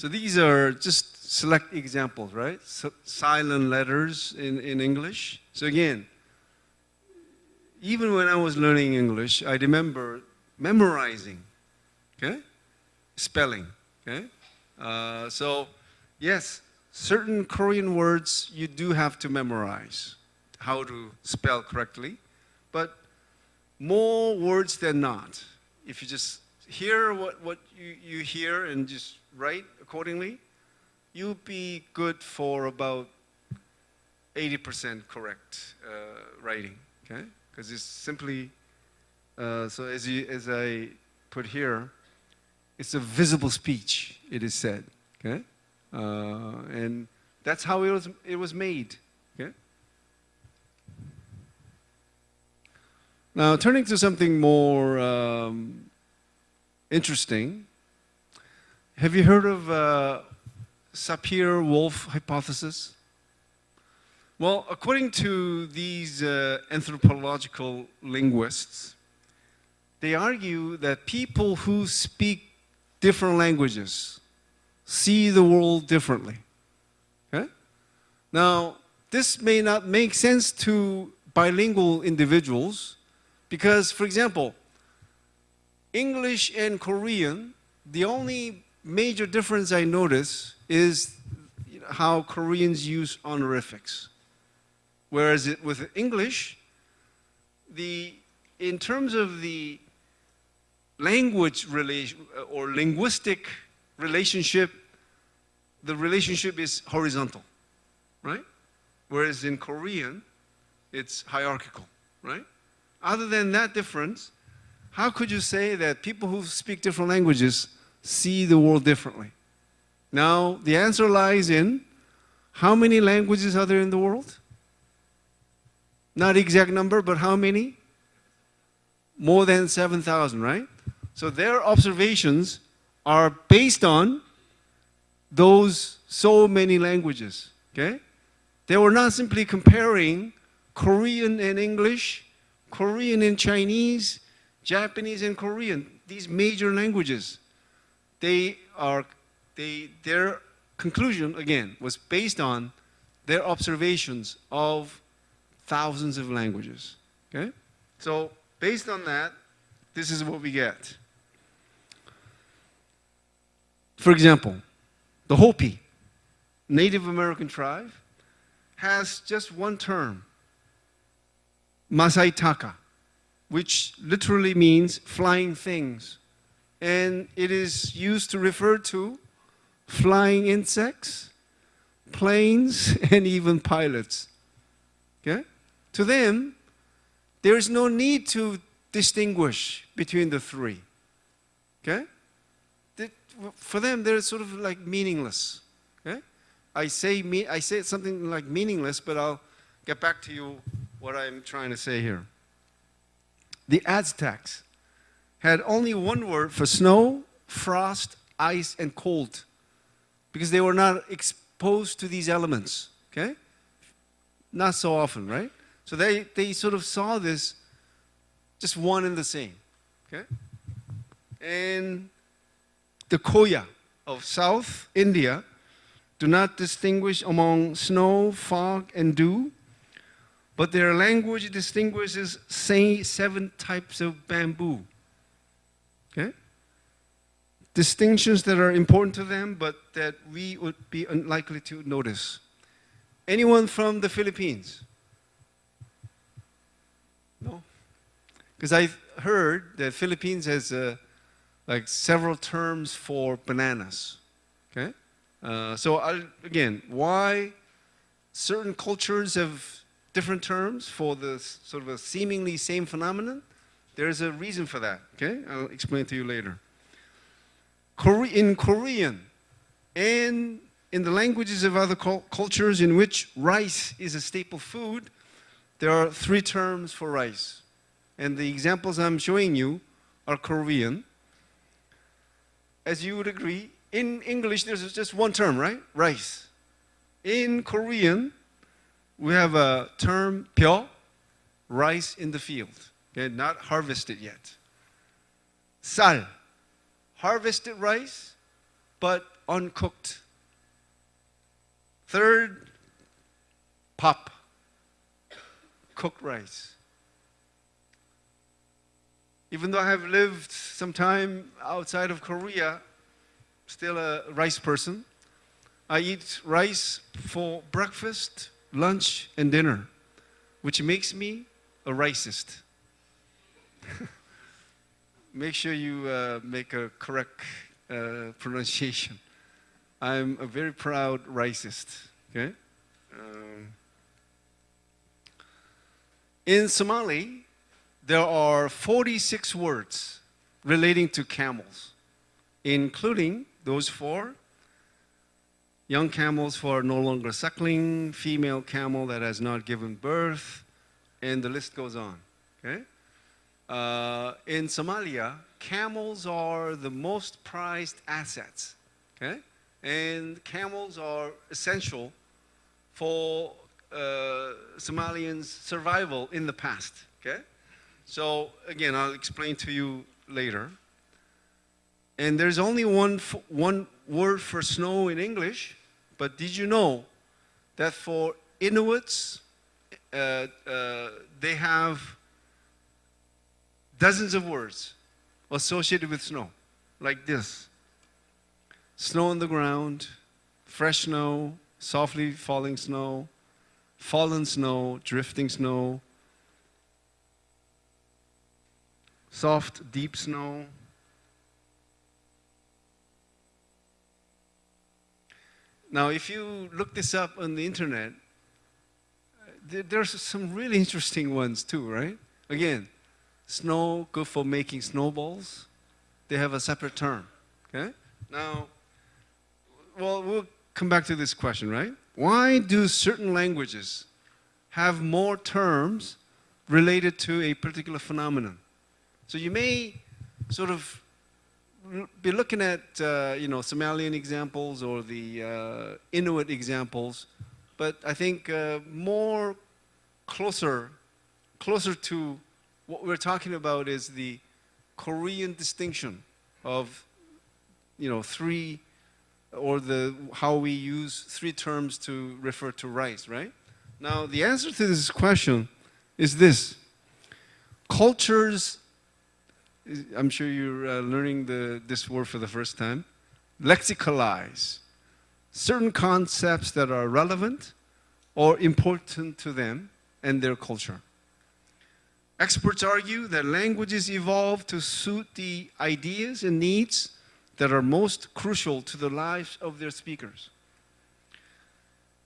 these are just select examples, right? So silent letters in English. So again, even when I was learning English, I remember memorizing, okay? Spelling, okay? So yes, certain Korean words you do have to memorize how to spell correctly, but more words than not. If you just hear what you hear and just write accordingly, you'll be good for about 80% correct writing, okay? Because it's simply, so as I put here, it's a visible speech, it is said, okay? And that's how it was made, okay? Now, turning to something more interesting, have you heard of Sapir-Whorf hypothesis? Well, according to these anthropological linguists, they argue that people who speak different languages see the world differently. Okay? Now, this may not make sense to bilingual individuals because, for example, English and Korean, the only major difference I notice is how Koreans use honorifics. Whereas with English, in terms of the language relation or linguistic relationship, the relationship is horizontal, right? Whereas in Korean, it's hierarchical, right? Other than that difference, how could you say that people who speak different languages see the world differently? Now, the answer lies in how many languages are there in the world? Not exact number, but how many? More than 7,000, right? So their observations are based on those so many languages, okay? They were not simply comparing Korean and English, Korean and Chinese, Japanese and Korean, these major languages. Their conclusion, again, was based on their observations of thousands of languages, okay? So based on that, this is what we get. For example, the Hopi, Native American tribe, has just one term, Masaitaka, which literally means flying things. And it is used to refer to flying insects, planes, and even pilots. Okay? To them, there is no need to distinguish between the three. Okay? For them, they're sort of like meaningless. Okay? I say something like meaningless, but I'll get back to you what I'm trying to say here. The Aztecs had only one word for snow, frost, ice, and cold because they were not exposed to these elements. Okay? Not so often, right? So they sort of saw this just one and the same. Okay? And the Kuocw of South India do not distinguish among snow, fog, and dew, but their language distinguishes, say, 7 types of bamboo. Okay? Distinctions that are important to them, but that we would be unlikely to notice. Anyone from the Philippines? No? Because I heard that Philippines has like several terms for bananas. Okay? Again, why certain cultures have different terms for the sort of a seemingly same phenomenon? There's a reason for that. Okay? I'll explain to you later. In Korean and in the languages of other cultures in which rice is a staple food, there are 3 terms for rice. And the examples I'm showing you are Korean. As you would agree, in English there's just one term, right? Rice. In Korean, we have a term, pyo, rice in the field. Okay, not harvested yet. Sal, harvested rice, but uncooked. Third, pop, cooked rice. Even though I have lived some time outside of Korea, still a rice person, I eat rice for breakfast, lunch, and dinner, which makes me a racist. Make sure you make a correct pronunciation. I'm a very proud racist. Okay? In Somali, there are 46 words relating to camels, including those 4 young camels who are no longer suckling, female camel that has not given birth, and the list goes on. Okay? in Somalia, camels are the most prized assets, okay? And camels are essential for Somalians' survival in the past, okay? So again, I'll explain to you later. And there's only one word for snow in English, but did you know that for Inuits, they have dozens of words associated with snow, like this. Snow on the ground, fresh snow, softly falling snow, fallen snow, drifting snow, soft, deep snow. Now, if you look this up on the internet, there's some really interesting ones too, right? Again, snow, good for making snowballs. They have a separate term, okay? Now, well, we'll come back to this question, right? Why do certain languages have more terms related to a particular phenomenon? So you may sort of be looking at, Somalian examples or the Inuit examples, but I think more closer to what we're talking about is the Korean distinction of, three, or how we use three terms to refer to rice, right? Now, the answer to this question is this. Cultures, I'm sure you're learning this word for the first time, lexicalize certain concepts that are relevant or important to them and their culture. Experts argue that languages evolve to suit the ideas and needs that are most crucial to the lives of their speakers.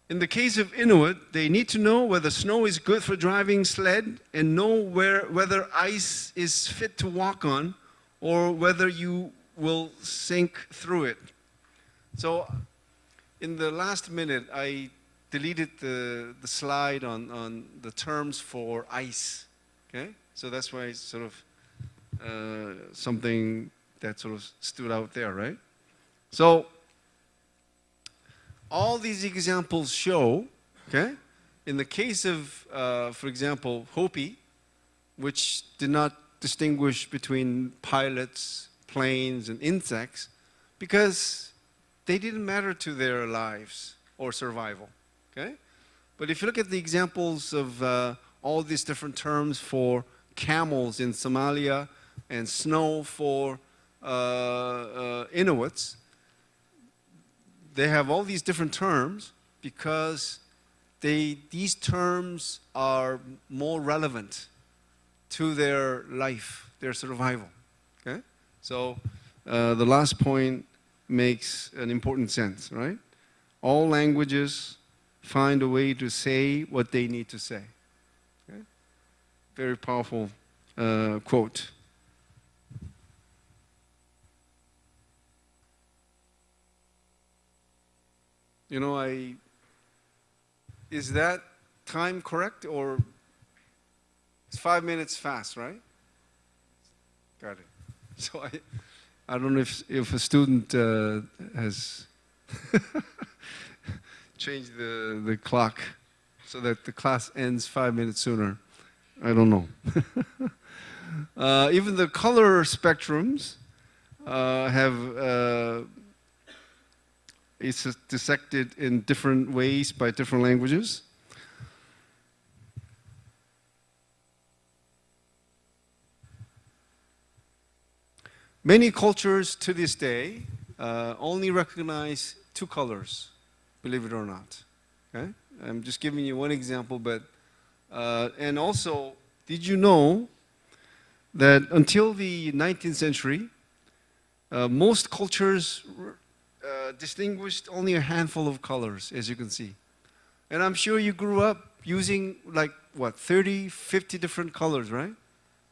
In the case of Inuit, they need to know whether snow is good for driving sled and know whether ice is fit to walk on or whether you will sink through it. So in the last minute, I deleted the slide on the terms for ice, okay? So that's why it's sort of something that sort of stood out there, right? So all these examples show, okay, in the case of, for example, Hopi, which did not distinguish between pilots, planes, and insects, because they didn't matter to their lives or survival, okay? But if you look at the examples of all these different terms for camels in Somalia and snow for Inuits, they have all these different terms because these terms are more relevant to their life, their survival, okay? So the last point makes an important sense, right? All languages find a way to say what they need to say, okay? Very powerful quote. Is that time correct, or it's 5 minutes fast, right? Got it. So I don't know if a student has changed the clock so that the class ends 5 minutes sooner. I don't know. Even the color spectrums have it's dissected in different ways by different languages. Many cultures to this day only recognize two colors, believe it or not. Okay? I'm just giving you one example, but and also, did you know that until the 19th century, most cultures distinguished only a handful of colors, as you can see. And I'm sure you grew up using 30, 50 different colors, right?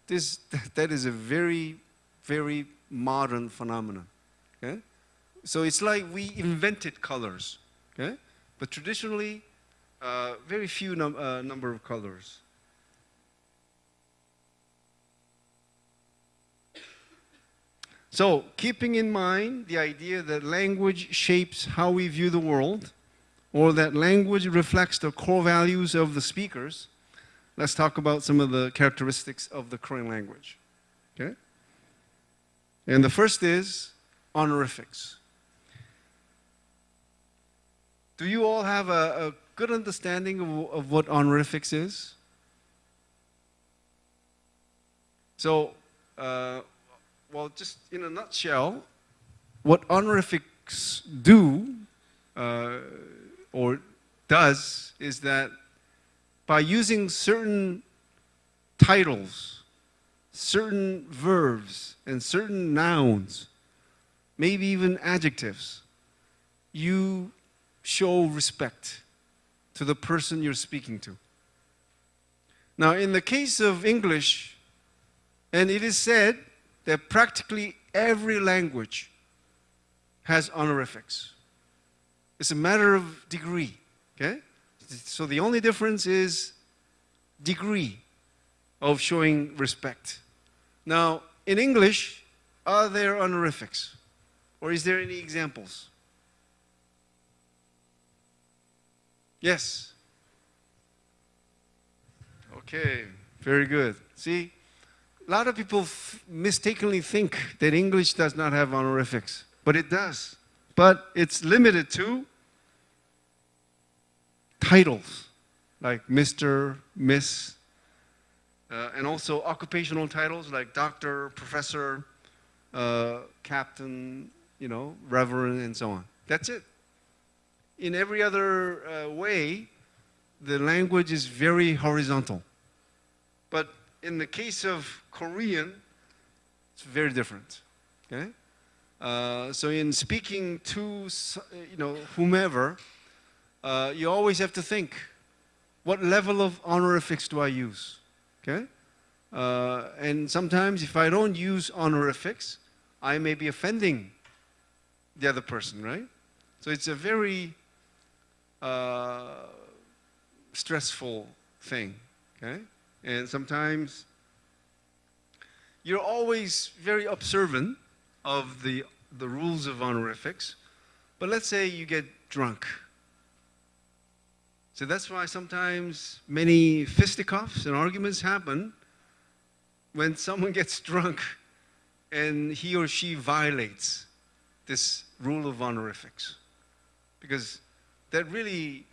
That is a very, very modern phenomenon, okay? So it's like we invented colors, okay? But traditionally, very few number of colors. So, keeping in mind the idea that language shapes how we view the world, or that language reflects the core values of the speakers, let's talk about some of the characteristics of the Korean language. Okay? And the first is honorifics. Do you all have a good understanding of what honorifics is? So, well, just in a nutshell, what honorifics do or does is that by using certain titles, certain verbs, and certain nouns, maybe even adjectives, you show respect to the person you're speaking to. Now, in the case of English, and it is said that practically every language has honorifics. It's a matter of degree, okay? So the only difference is degree of showing respect. Now, in English, are there honorifics? Or is there any examples? Yes. Okay, very good. See, a lot of people mistakenly think that English does not have honorifics, but it does. But it's limited to titles like Mr., Miss, and also occupational titles like doctor, professor, captain, reverend, and so on. That's it. In every other way, the language is very horizontal. But in the case of Korean, it's very different. Okay? So in speaking to whomever, you always have to think, what level of honorifics do I use? Okay? And sometimes if I don't use honorifics, I may be offending the other person, right? So it's a very stressful thing, okay? And sometimes you're always very observant of the rules of honorifics, but let's say you get drunk. So that's why sometimes many fisticuffs and arguments happen when someone gets drunk and he or she violates this rule of honorifics. Because that really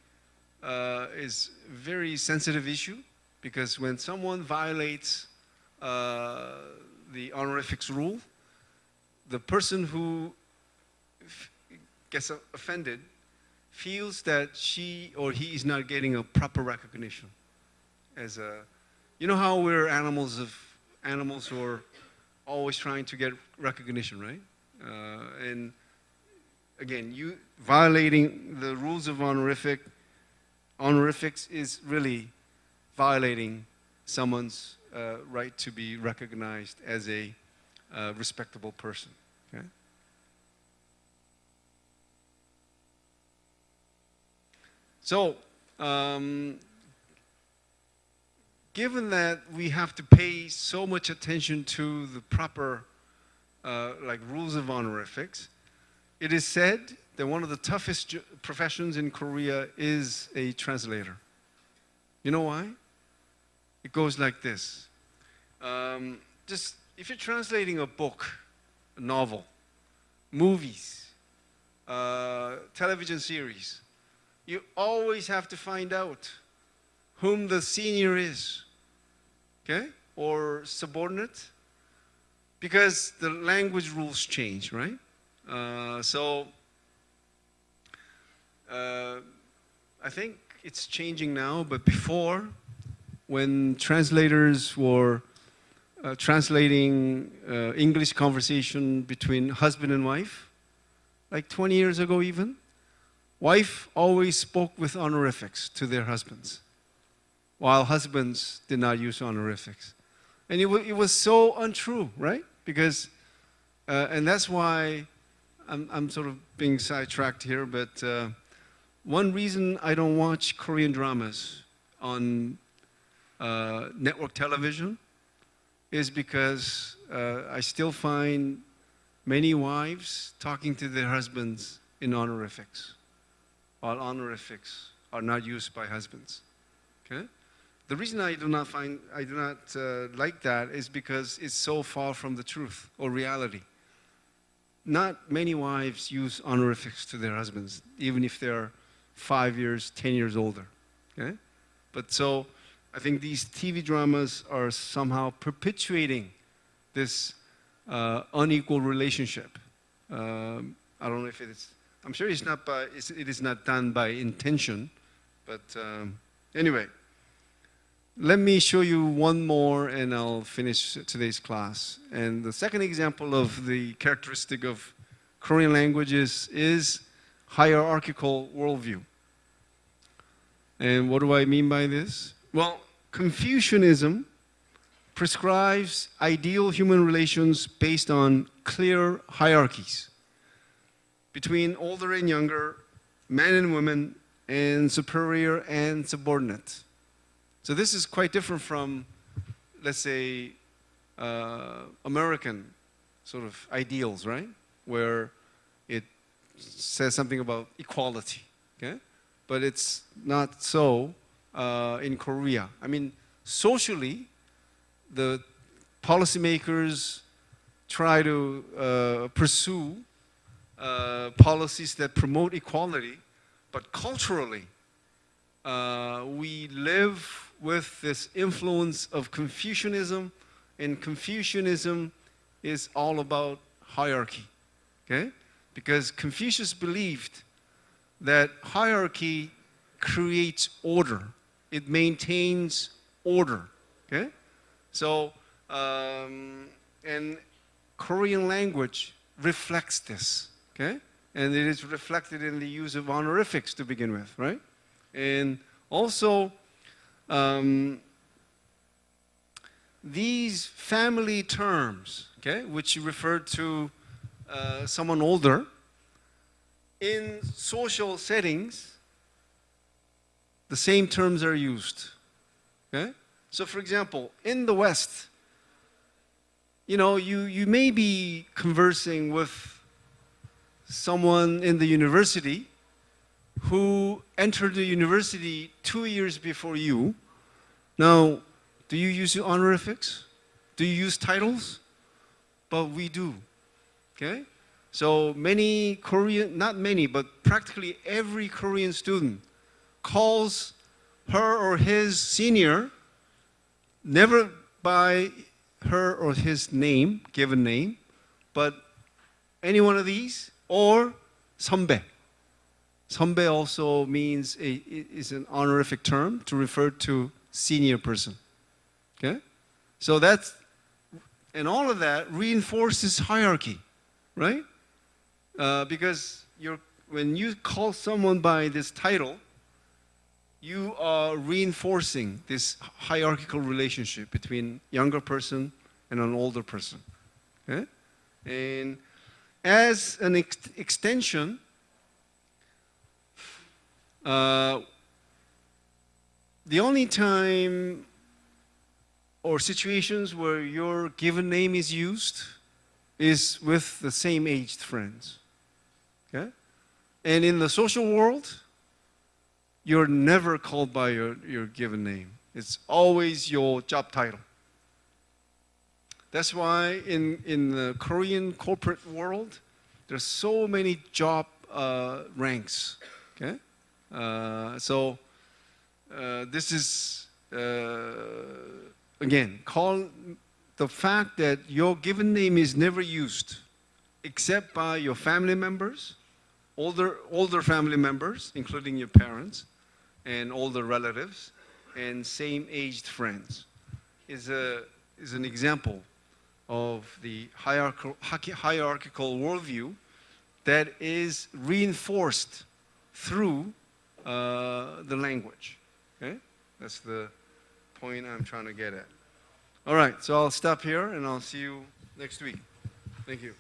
is a very sensitive issue, because when someone violates the honorifics rule, the person who gets offended feels that she or he is not getting a proper recognition. You know how we're animals who are always trying to get recognition, right? And again, you violating the rules of honorifics is really violating someone's right to be recognized as a respectable person. Okay? So, given that we have to pay so much attention to the proper rules of honorifics, it is said that one of the toughest professions in Korea is a translator. You know why? It goes like this. Just if you're translating a book, a novel, movies, television series, you always have to find out whom the senior is, okay, or subordinate, because the language rules change, right? So I think it's changing now, but before, when translators were translating English conversation between husband and wife, like 20 years ago even, wife always spoke with honorifics to their husbands, while husbands did not use honorifics. And it was so untrue, right? Because, and that's why I'm sort of being sidetracked here, but one reason I don't watch Korean dramas on network television is because I still find many wives talking to their husbands in honorifics, while honorifics are not used by husbands. Okay? The reason I do not like that is because it's so far from the truth or reality. Not many wives use honorifics to their husbands, even if they're 5 years, 10 years older. Okay? But so I think these TV dramas are somehow perpetuating this unequal relationship. I don't know if it is. I'm sure it is not done by intention, but anyway. Let me show you one more and I'll finish today's class. And the second example of the characteristic of Korean languages is hierarchical worldview. And what do I mean by this? Well, Confucianism prescribes ideal human relations based on clear hierarchies between older and younger, men and women, and superior and subordinate. So this is quite different from, let's say, American sort of ideals, right? Where it says something about equality, okay? But it's not so in Korea. I mean, socially, the policymakers try to pursue policies that promote equality, but culturally, we live with this influence of Confucianism, and Confucianism is all about hierarchy, okay? Because Confucius believed that hierarchy creates order. It maintains order, okay? So, and Korean language reflects this, okay? And it is reflected in the use of honorifics to begin with, right? And also, these family terms, okay, which refer to someone older, in social settings, the same terms are used, okay? So for example, in the West, you know, you may be conversing with someone in the university who entered the university 2 years before you. Now, do you use honorifics? Do you use titles? But we do, okay? So many Korean, not many, but practically every Korean student calls her or his senior, never by her or his name, given name, but any one of these, or 선배. 선배 also means is an honorific term to refer to senior person. Okay? So that's, and all of that reinforces hierarchy, right? Because when you call someone by this title, you are reinforcing this hierarchical relationship between younger person and an older person. Okay? And as an extension, the only time or situations where your given name is used is with the same aged friends. Okay? And in the social world, you're never called by your given name. It's always your job title. That's why in the Korean corporate world, there's so many job ranks. Okay? So this is, again, the fact that your given name is never used except by your family members, older family members, including your parents, and older relatives, and same-aged friends, is an example of the hierarchical worldview that is reinforced through the language. Okay? That's the point I'm trying to get at. All right, so I'll stop here and I'll see you next week. Thank you.